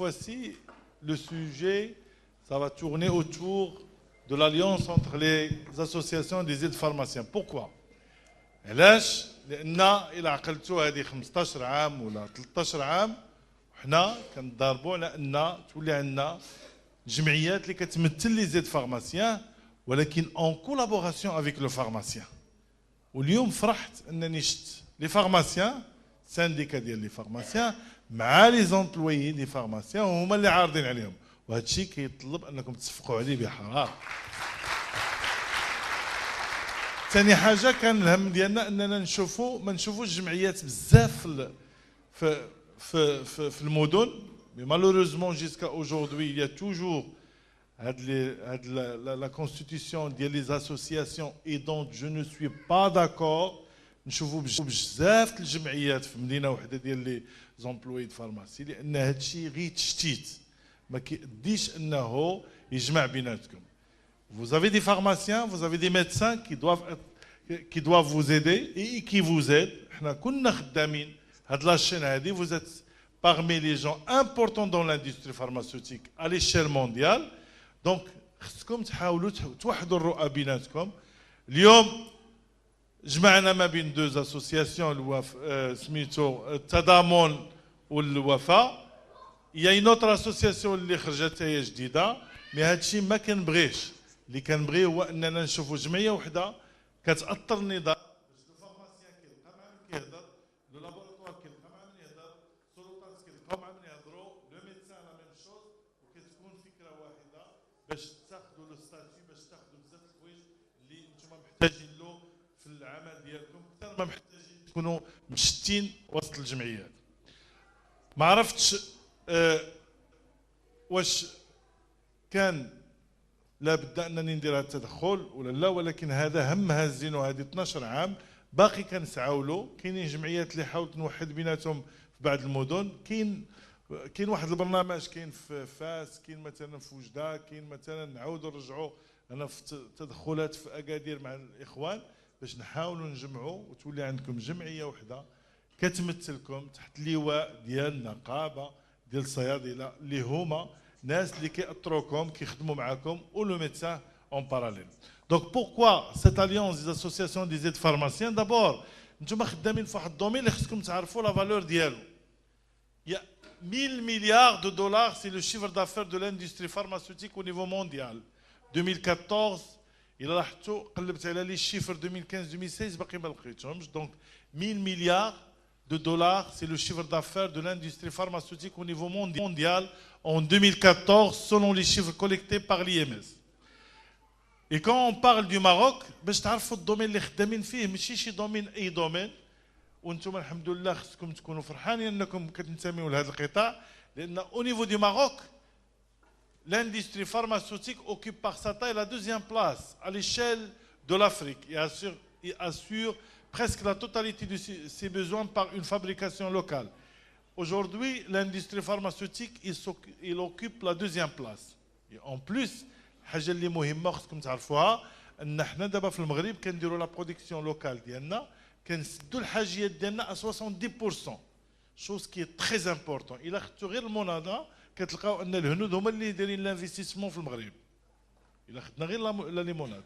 fois-ci, le sujet, ça va tourner autour de l'alliance entre les associations des aides pharmaciens. Pourquoi? علاش؟ لأن إلا عقلتوا هذه 15 عام ولا 13 عام وحنا كنضاربوا على أن تولي عندنا جمعيات اللي كتمثل لي زيد فارماسيان ولكن اون كولابوراسيون افيك لو فارماسيان. واليوم فرحت انني شفت لي فارماسيان سانديكا ديال لي فارماسيان مع لي زومبلويي لي فارماسيان وهما اللي عارضين عليهم، وهذا الشيء كيطلب انكم تصفقوا عليه بحراره. ثاني حاجه كان الهم ديالنا اننا ما نشوفوش الجمعيات بزاف في المدن. Mais malheureusement, jusqu'à aujourd'hui, il y a toujours la constitution des associations et donc je ne suis pas d'accord. نشوفوا بزاف الجمعيات في مدينه وحده ديال لي زومبلوي د فارماسي لان هذا الشيء غير تشتيت ما كيديش انه يجمع بيناتكم. Vous avez des pharmaciens, vous avez des médecins qui doivent vous aider et qui vous aident. حنا كنا خدامين هاد لاشين هادي. Vous êtes parmi les gens importants dans l'industrie pharmaceutique à l'échelle mondiale. Donc, خصكم تحاولوا توحدوا الرؤى بيناتكم. اليوم جمعنا ما بين deux associations سميتو التضامن والوفاء. Il y a une autre association اللي خرجت هي جديده، مي هذا الشيء ما كنبغيش. اللي كنبغي هو اننا نشوفوا جمعيه وحده كتاثر النظام باش الفارماسيان كيلقى مع من كيهضر، لو لابوراتوار كيلقى مع من يهضر، السلطات كيلقاو مع من يهضروا، لو ميدسان لا ميم شوز، وكتكون فكره واحده باش تاخذوا لو ستاتيو، باش تاخذوا بزاف الحوايج اللي نتوما محتاجين له في العمل ديالكم اكثر ما محتاجين تكونوا مشتين وسط الجمعيات. ما عرفتش واش كان لا بد انني ندير هذا التدخل ولا لا، ولكن هذا هم هازين وهذه 12 عام باقي كنسعاو له. كاينين جمعيات اللي حاولت نوحد بيناتهم في بعض المدن. كاين واحد البرنامج كاين في فاس، كاين مثلا في وجده، كاين مثلا نعاودوا نرجعوا انا في تدخلات في اكادير مع الاخوان باش نحاولوا نجمعوا وتولي عندكم جمعيه وحده كتمثلكم تحت اللواء ديال النقابه ديال الصيادله اللي هما ناس اللي كيأثروكم كيخدموا معاكم و لو ميدسان اون باراليل. دونك بوركوا سيت اليونس دي اسوسياسيون دي زيد فارماسيان؟ دابور نتوما خدامين في واحد الدومين اللي خصكم تعرفوا لا فالور ديالو. يا 1000 مليار دو دولار سي لو شيفر دافير دو لاندستري فارماسيوتيك او نيفو مونديال. 2014 الى لاحظتوا قلبت على لي شيفر 2015 2016 باقي ما لقيتهمش. دونك 1000 مليار de dollars, c'est le chiffre d'affaires de l'industrie pharmaceutique au niveau mondial en 2014, selon les chiffres collectés par l'IMS. Et quand on parle du Maroc, باش تعرفوا الدومين اللي خدامين فيه ماشي شي دومين اي دومين، وانتم الحمد لله خصكم تكونوا فرحانين انكم كتنتميوا لهذا القطاع، لان au niveau du Maroc, l'industrie pharmaceutique occupe par sa taille la deuxième place à l'échelle de l'Afrique et assure presque la totalité de ses besoins par une fabrication locale. Aujourd'hui, l'industrie pharmaceutique, il occupe la deuxième place. Et en plus, حاجة اللي مهمة خصكم تعرفوها أن حنا دابا في المغرب كنديروا لا برودكسيون لوكال ديالنا، كنسدوا الحاجيات ديالنا à 70%. chose qui est très important. إلا خدتوا غير المناضة كتلقاو أن الهنود هما اللي دايرين لانفستيسمون في المغرب. إلا خدنا غير لا ليموناد.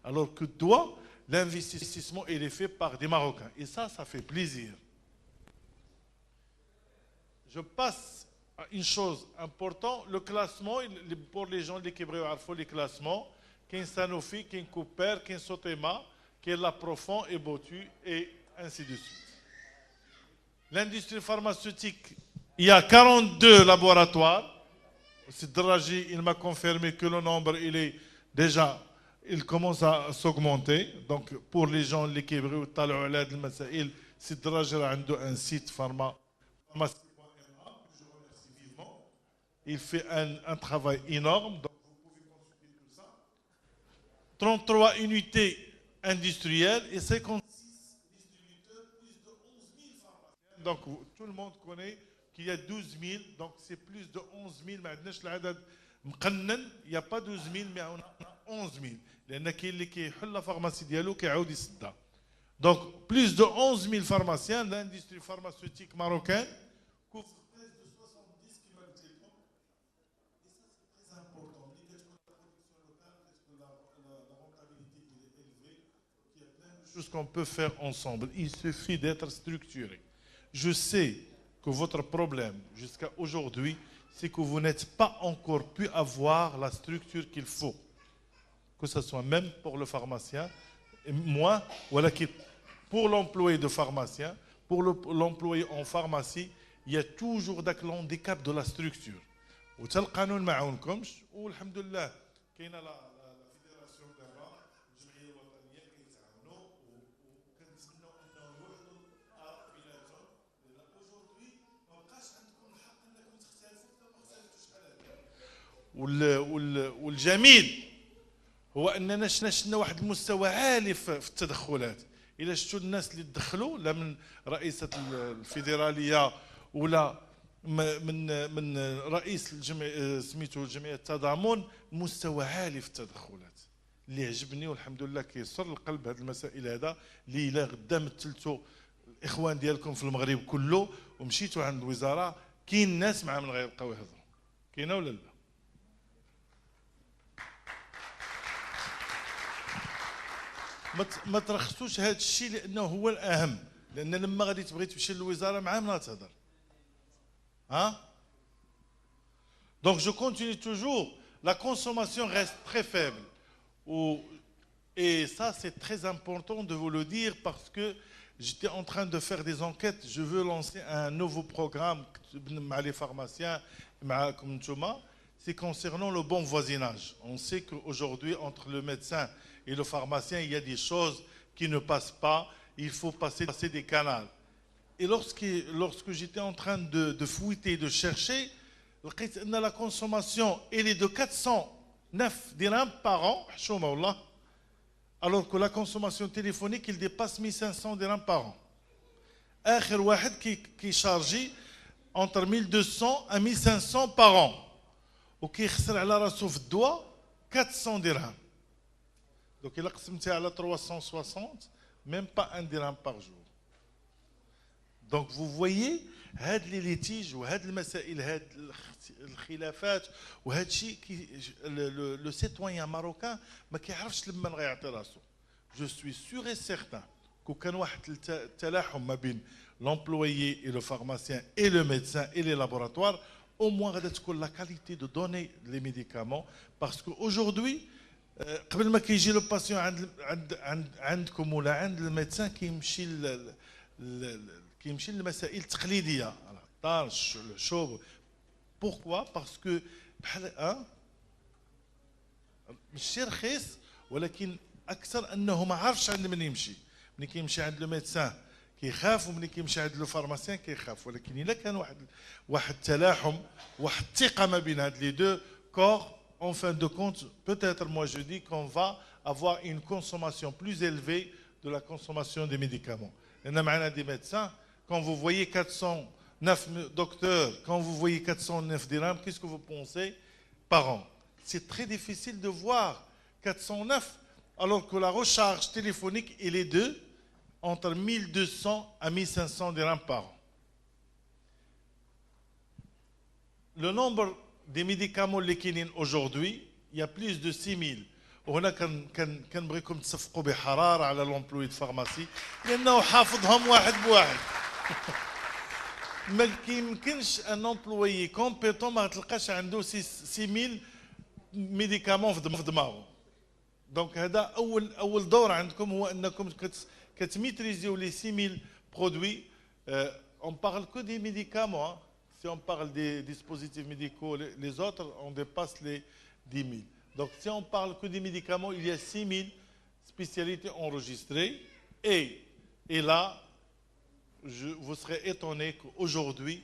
Alors que toi, l'investissement il est fait par des Marocains. Et ça fait plaisir. Je passe à une chose importante, le classement, pour les gens qui veulent les classements, qu'un Sanofi, qu'un Cooper, qu'un Sotema, qu'un La Profond et Botu, et ainsi de suite. L'industrie pharmaceutique, il y a 42 laboratoires. Sidraji, il m'a confirmé que le nombre, il commence à s'augmenter. Donc, pour les gens qui veulent Sidraji a un site pharmacie.ma. Je remercie vivement. Il fait un travail énorme. Donc, vous pouvez consulter tout ça. 33 unités industrielles et 56 distributeurs, plus de 11 000 pharmaciens. Donc, tout le monde connaît qu'il y a 12 000. Donc, c'est plus de 11 000. Il n'y a pas 12 000, mais on a 11 000. لأن كاين اللي كيحل لا فارماسي ديالو كيعاود يسدها. Donc plus de 11 000 pharmaciens, l'industrie pharmaceutique marocaine couvre près de 70 كما قلت لكم chose qu'on peut faire ensemble. Il suffit d'être structuré. Je sais que votre problème jusqu'à aujourd'hui, c'est que vous n'êtes pas encore pu avoir la structure qu'il faut. Que ce soit même pour le pharmacien, et moi, voilà qui pour l'employé de pharmacien, pour l'employé en pharmacie, il y a toujours l'handicap de la structure. وتا القانون ما عاونكمش والحمد لله كاينه لا فيدراسيون دابا الجمعيه الوطنيه كيتعاونوا وكنتمنوا انهم يوحدوا الاراء بيناتهم لان اوجوردي ما بقاش عندكم الحق انكم تختلفوا حتى ما اختلفتوش على هذا. والجميل هو اننا شفنا واحد المستوى عالي في التدخلات. الى شفتوا الناس اللي تدخلوا لا من رئيسه الفيدراليه ولا من رئيس الجمعيه سميتو جمعيه التضامن، مستوى عالي في التدخلات اللي عجبني والحمد لله كيسر القلب هذه المسائل هذا اللي الا غدا مثلتوا الاخوان ديالكم في المغرب كله ومشيتوا عند الوزاره كاين ناس مع من غيبقاو يهضروا. كاينه ولا لا؟ ما ترخصوش هذا الشيء لانه هو الاهم، لان لما غادي تبغي تمشي للوزاره مع من غتهضر؟ Hein? Donc je continue toujours. La consommation reste très faible. Et ça, c'est très important de vous le dire parce que j'étais en train de faire des enquêtes. Je veux lancer un nouveau programme avec les pharmaciens, c'est concernant le bon voisinage. On sait qu'aujourd'hui, entre le médecin et le pharmacien, il y a des choses qui ne passent pas. Il faut passer des canaux. Et lorsque j'étais en train de fouiller, de chercher, la consommation elle est de 409 dirhams par an, alors que la consommation téléphonique il dépasse 1500 dirhams par an. آخر واحد qui charge entre 1200 à 1500 par an. وكيخسر على راسو في الدواء 400 dirhams. Donc il a قسمتها على 360, même pas 1 dirham par jour. Donc vous voyez هاد لي ليتيج وهاد المسائل هاد الخلافات وهاد الشيء لو سيتويان ماروكان ما كيعرفش لما غيعطي راسو. جو سوي سور اي سيغتان كو كان واحد التلاحم ما بين l'employé et le pharmacien et le médecin et les laboratoires, au moins غادي تكون la qualité de donner les médicaments parce que aujourd'hui قبل ما كيجي لو باسيون عندكم ولا عند الميدسان كيمشي للمسائل التقليديه الطرش الشوب. بوركوا باسكو بحال ماشي رخيص ولكن اكثر انه ما عارفش عند من يمشي. ملي كيمشي عند لو ميدسان كيخاف وملي كيمشي عند لو فارماسيان كيخاف. ولكن الا كان واحد التلاحم واحد الثقه ما بين هاد لي دو كور en fin de compte peut-être moi je dis qu'on va avoir une consommation plus élevée de la consommation des médicaments. لان معنا des médecins. Quand vous voyez 409 docteurs, quand vous voyez 409 dirhams, qu'est-ce que vous pensez par an? C'est très difficile de voir 409, alors que la recharge téléphonique, elle est de entre 1200 à 1500 dirhams par an. Le nombre des médicaments اللي aujourd'hui, il y a plus de 6000. وهنا كنبغيكم تصفقوا بحراره على لومبلوي دو فارماسي لانه حافظهم واحد بواحد. ما كيمكنش ان امبلويي كومبيتون ما تلقاش عنده 6000 ميديكامون في دماغه. دونك هذا اول دور عندكم هو انكم كتميتريزيو لي 6000 برودوي. On parle que des médicaments. Si on parle des dispositifs médicaux, les autres, on dépasse les 10 000. Donc si on parle que des médicaments, il y a 6 000 spécialités enregistrées. Et là, vous serez étonné qu'aujourd'hui,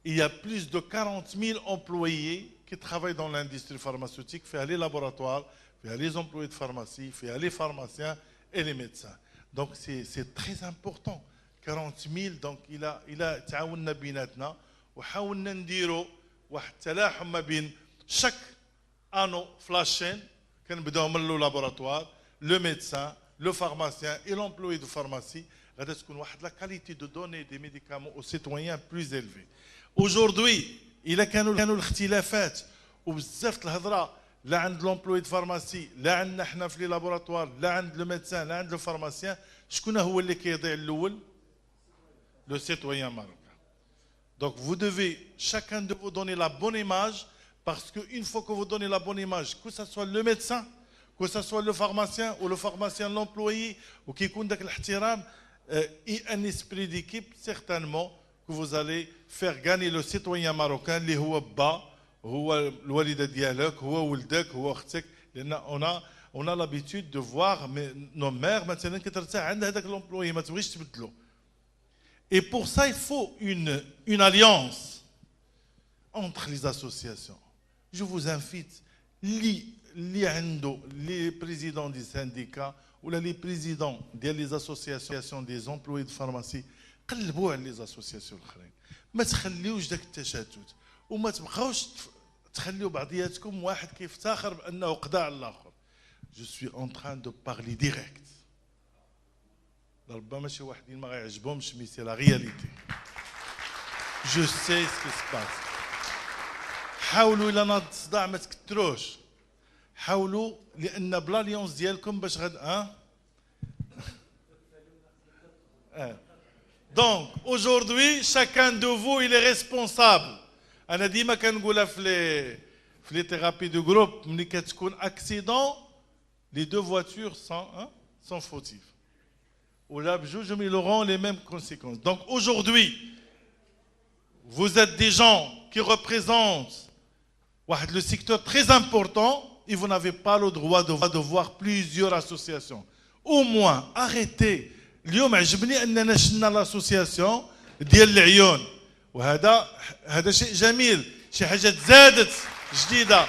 il y a plus de 40 000 employés qui travaillent dans l'industrie pharmaceutique, fait les laboratoires, fait les employés de pharmacie, fait les pharmaciens et les médecins. Donc c'est très important. 40 000, donc il a تعاوننا بيناتنا وحاولنا نديروا واحد التلاحم ما بين chaque anneau flashing كنبداو من لو لابوراتوار لو ميدسان لو فارماسيان et l'employé de pharmacie غادي تكون واحد لا كاليتي دو دوني دي ميديكامون او سيتويان بلوز إلفي. Aujourd'hui الا كانوا الاختلافات وبزاف الهضره لا عند l'employé de pharmacie لا عندنا حنا في لي لابوراتوار لا عند لو ميدسان لا عند لو فارماسيان شكون هو اللي كيضيع الاول؟ لو سيتويان ماروكان. Donc vous devez chacun de vous donner la bonne image, parce qu'une fois que vous donnez la bonne image, que ce soit le médecin, que ce soit le pharmacien ou le pharmacien l'employé, ou qui يكون داك الاحترام et un esprit d'équipe, certainement que vous allez faire gagner le citoyen marocain اللي هو با هو الوالده ديالك هو ولدك هو اختك. لان on a l'habitude de voir nos mères مثلا كترتاح عند هذاك l'employé ما تبغيش تبدلو. Et pour ça, il faut une alliance entre les associations. Je vous invite, les présidents des syndicats ou les présidents des associations des employés de pharmacie, قلبوا على les associations الآخرين. ما تخليوش داك التشتت وما تبقاوش تخليو بعضياتكم واحد كيفتخر بأنه قضى على الآخر. Je suis en train de parler direct. ربما شي واحدين ما غيعجبهمش مي سي لا رياليتي. جو سي سكي سباس. حاولوا الى ناض الصداع ما تكتروش. حاولوا لان بلا ليونس ديالكم باش غد Donc aujourd'hui chacun de vous il est responsable. انا ديما كنقولها في les thérapies de groupe ملي كتكون accident les deux voitures sont fautives. Ils auront les mêmes conséquences. Donc aujourd'hui, vous êtes des gens qui représentent le secteur très important et vous n'avez pas le droit de voir plusieurs associations. Au moins, arrêtez. اليوم عجبني أننا شلنا l'association ديال العيون وهذا شيء جميل شي حاجة زادت جديدة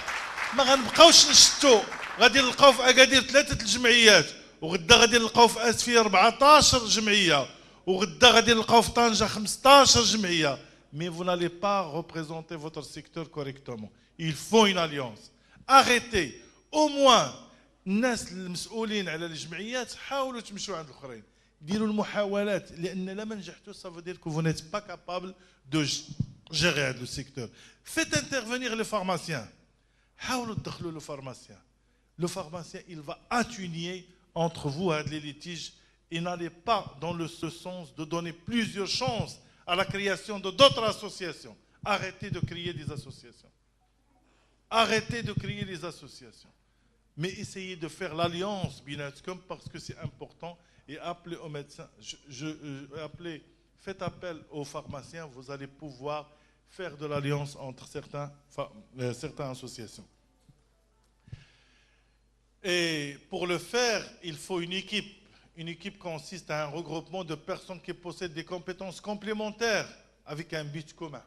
ما غنبقاوش نشتو غادي نلقاو في أكادير 3 الجمعيات وغدا غادي نلقاو في اسفير 14 جمعيه وغدا غادي نلقاو في طنجه 15 جمعيه. Mais vous n'allez pas représenter votre secteur correctement. Il faut une alliance. Arrêtez. Au moins الناس المسؤولين على الجمعيات حاولوا تمشوا عند الاخرين. ديروا المحاولات لان لما نجحتوا ça veut dire que vous n'êtes pas capable de gérer le secteur. Faites intervenir les pharmaciens. حاولوا تدخلوا le pharmacien. Le pharmacien il va atténuer entre vous les litiges et n'allez pas dans le sens de donner plusieurs chances à la création de d'autres associations. Arrêtez de créer des associations. Arrêtez de créer des associations. Mais essayez de faire l'alliance binatcom parce que c'est important et appelez aux médecins. Faites appel aux pharmaciens, vous allez pouvoir faire de l'alliance entre certaines associations. Et pour le faire, il faut une équipe. Une équipe consiste à un regroupement de personnes qui possèdent des compétences complémentaires avec un but commun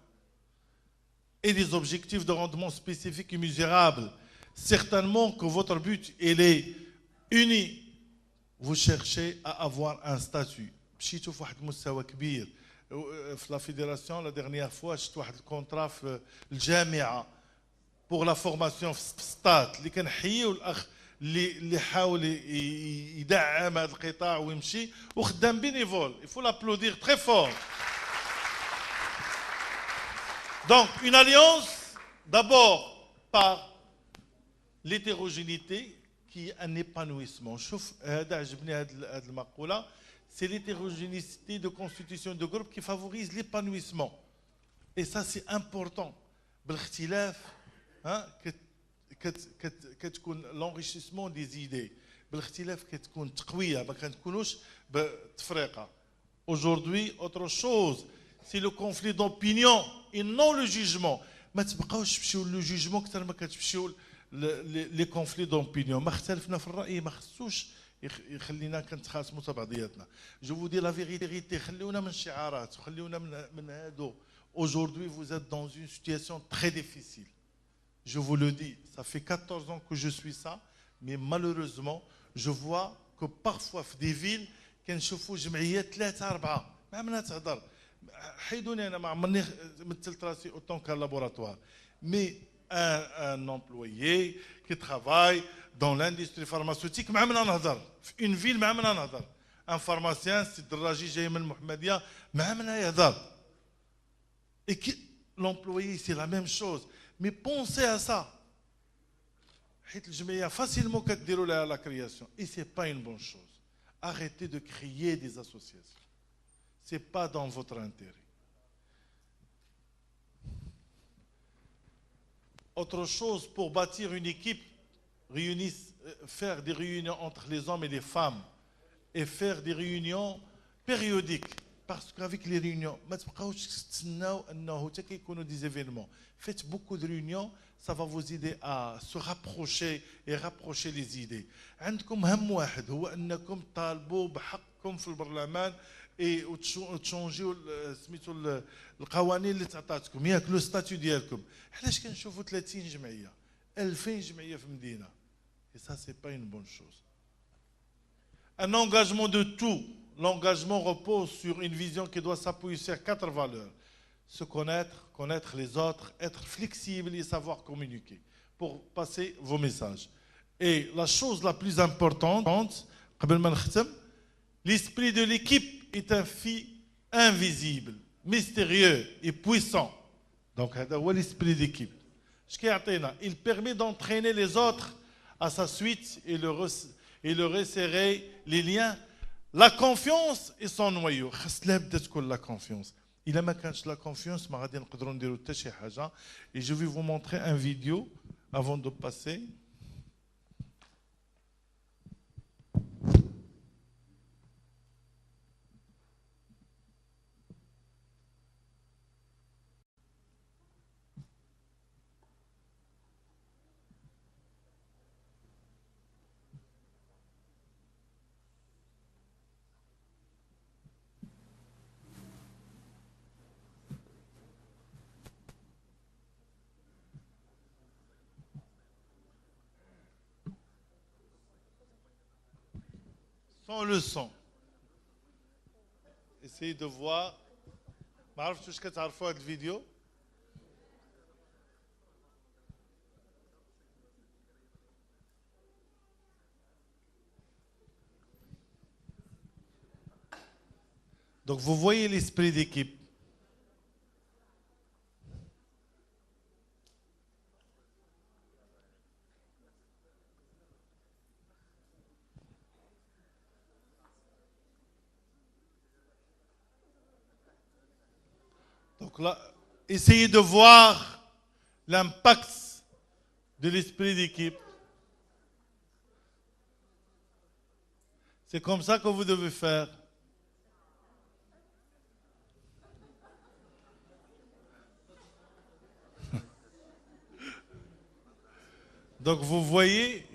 et des objectifs de rendement spécifiques et mesurables. Certainement que votre but il est uni. Vous cherchez à avoir un statut. مشيتوا في واحد المستوى كبير. في la fédération la dernière fois شفت واحد الكونترا في الجامعة pour la formation في ستات اللي كنحيوا الأخ اللي حاول يدعم هذا القطاع ويمشي وخدام bénévole. Il faut l'applaudir très fort. Donc une alliance d'abord par l'hétérogénéité qui est un épanouissement. شوف هذا عجبني هذه المقولة. C'est l'hétérogénéité de constitution de groupe qui favorise l'épanouissement. Et ça c'est important. بالاختلاف كتكون l'enrichissement des idées. بالاختلاف كتكون تقوية ما كنكونوش بتفرقة. Aujourd'hui autre chose c'est le conflit d'opinion et non le jugement. ما تبقاوش تمشيو لو جوجمون اكثر ما كتمشيو لي conflits d'opinion. ما اختلفنا في الرأي ما خصوش يخلينا كنتخاصموا تاع بعضياتنا. جو فو دي لا فيغيتي خليونا من الشعارات وخليونا من هادو. Aujourd'hui vous êtes dans une situation très difficile. Je vous le dis, ça fait 14 ans que je suis ça, mais malheureusement, je vois que parfois في des villes كنشوفوا جمعيات 3 4 ما عمرنا تهضر. حيدوني انا ما عمرني مثلت راسي autant qu'un laboratoire. Mais un employé qui travaille dans l'industrie pharmaceutique ما عمرنا نهضر. في une ville ما عمرنا نهضر. Un pharmacien سي الدراجي جاي من المحمديه ما عمرنا يهضر. Et l'employé c'est la même chose. Mais pensez à ça. حيت الجمعيه facilement كديروا لها la création et c'est pas une bonne chose. arrêtez de créer des associations. Ce n'est pas dans votre intérêt. Autre chose, pour bâtir une équipe, faire des réunions entre les hommes et les femmes et faire des réunions périodiques. Parce qu'avec les réunions, des événements. Faites beaucoup de réunions, ça va vous aider à se rapprocher et rapprocher les idées. عندكم هم واحد هو أنكم طالبوا بحقكم في البرلمان وتشونجيو سميتو القوانين اللي تعطاتكم ياك لو ستاتيو ديالكم. علاش كنشوفوا 30 جمعيه 2000 جمعيه في مدينه؟ Et ça c'est pas une bonne chose. Un engagement de tout. L'engagement repose sur une vision qui doit s'appuyer sur 4 valeurs. Se connaître, connaître les autres, être flexible et savoir communiquer pour passer vos messages. Et la chose la plus importante, l'esprit de l'équipe est un fait invisible, mystérieux et puissant. Donc, l'esprit d'équipe. Il permet d'entraîner les autres à sa suite et le resserrer les liens. La confiance est son noyau. La confiance. Il a la confiance, et je vais vous montrer une vidéo avant de passer. Sans le son. Essayez de voir. ما عرفتش واش كتعرفوا هذا الفيديو. Donc vous voyez l'esprit d'équipe. Donc là, essayez de voir l'impact de l'esprit d'équipe. C'est comme ça que vous devez faire. Donc vous voyez,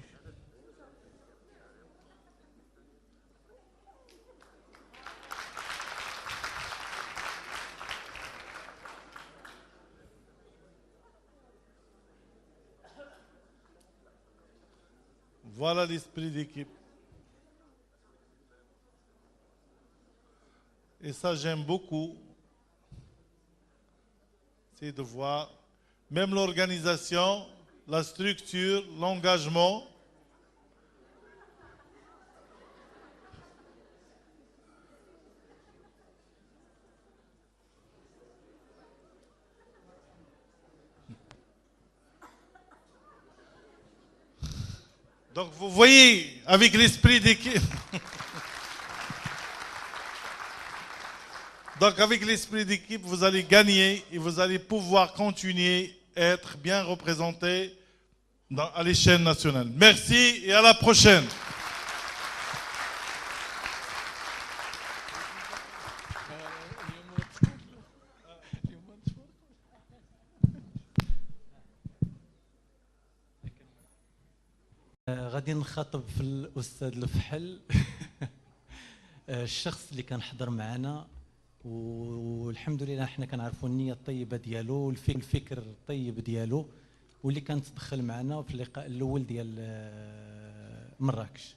voilà l'esprit d'équipe. Et ça, j'aime beaucoup. C'est de voir même l'organisation, la structure, l'engagement. Donc vous voyez, avec l'esprit d'équipe, donc avec l'esprit d'équipe, vous allez gagner et vous allez pouvoir continuer à être bien représenté à l'échelle nationale. Merci et à la prochaine. غادي نخاطب في الاستاذ الفحل الشخص اللي كان حضر معنا والحمد لله حنا كنعرفوا النيه الطيبه ديالو والفكر الطيب ديالو واللي كان تدخل معنا في اللقاء الاول ديال مراكش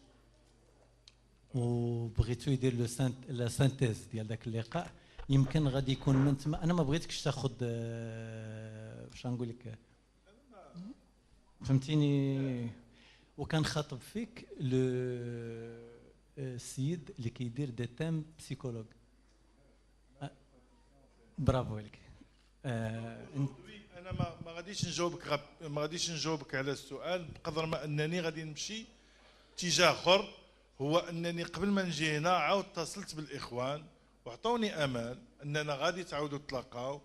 وبغيتو يدير لا سانتيز ديال ذاك اللقاء. يمكن غادي يكون من تما انا ما بغيتكش تاخذ باش نقول لك فهمتيني وكان خاطب فيك السيد اللي كيدير دي تيم بسيكولوج. برافو عليك. انا ما غاديش نجاوبك على السؤال بقدر ما انني غادي نمشي اتجاه اخر هو انني قبل ما نجي هنا عاود اتصلت بالاخوان وعطوني امان اننا غادي تعاودوا تلاقاو،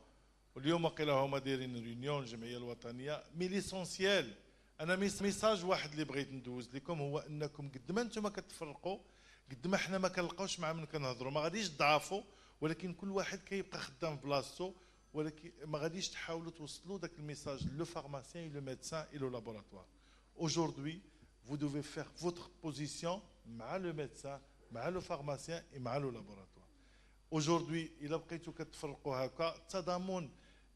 واليوم قيل هما دايرين ريونيون الجمعيه الوطنيه. مي ليسونسيال انا ميساج واحد اللي بغيت ندوز لكم هو انكم قد ما انتم كتفرقوا قد ما حنا ما كنلقاوش مع من كنهضروا، ما غاديش تضعفوا ولكن كل واحد كيبقى خدام في بلاصتو، ولكن ما غاديش تحاولوا توصلوا داك الميساج لو pharmacien et le médecin et le laboratoire. Aujourd'hui, vous devez faire votre position مع le médecin, مع le pharmacien et مع le laboratoire. Aujourd'hui, إلا بقيتوا كتفرقوا هكا التضامن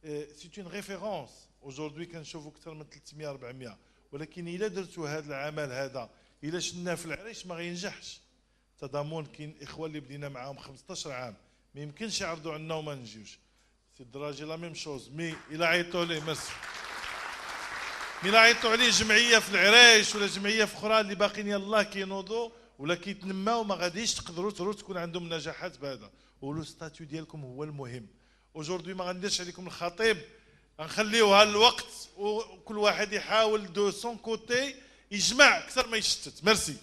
سي اون ريفيرونس. aujourd'hui كنشوفوا اكثر من 300 400، ولكن الا درتوا هذا العمل هذا الا شناه في العريش ما غينجحش. التضامن كاين اخوان اللي بدينا معاهم 15 عام ما يمكنش يعرضوا عنا وما نجيوش. سي الدراجي لا ميم شوز. مي الا عيطوا ليه ميرسي، مي الا عيطوا عليه جمعيه في العريش ولا جمعيه في اخرى اللي باقيين يلاه كينوضوا ولا كيتنماو ما غاديش تقدروا تكون عندهم نجاحات بهذا. ولو ستاتيو ديالكم هو المهم. aujourd'hui ما غنديرش عليكم الخطيب، غنخليوها الوقت وكل واحد يحاول دو سون كوتي يجمع اكثر ما يشتت. ميرسي.